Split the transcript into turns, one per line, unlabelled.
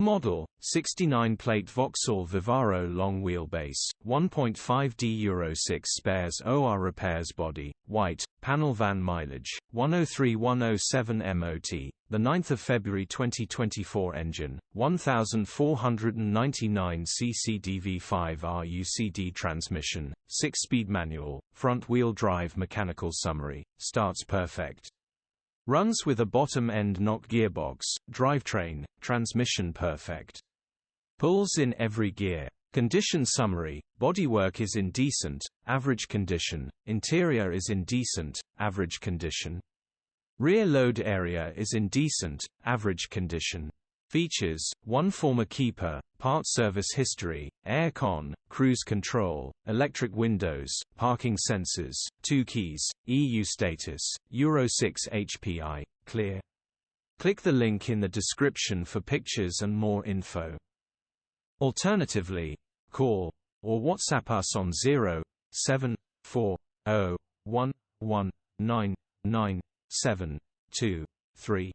Model, 69-plate Vauxhall Vivaro long wheelbase, 1.5d Euro 6 spares OR repairs body, white, panel van mileage, 103,107 MOT, 9 February 2024 engine, 1499 cc DV5R UCD transmission, 6-speed manual, front-wheel drive mechanical summary, starts perfect. Runs with a bottom-end knock gearbox, drivetrain, transmission perfect. Pulls in every gear. Condition summary, bodywork is in decent, average condition, interior is in decent, average condition. Rear load area is in decent, average condition. Features, 1 former keeper, part service history, air-con, cruise control, electric windows, parking sensors, 2 keys, EU status, Euro 6 HPI, clear. Click the link in the description for pictures and more info. Alternatively, call or WhatsApp us on 07401199723.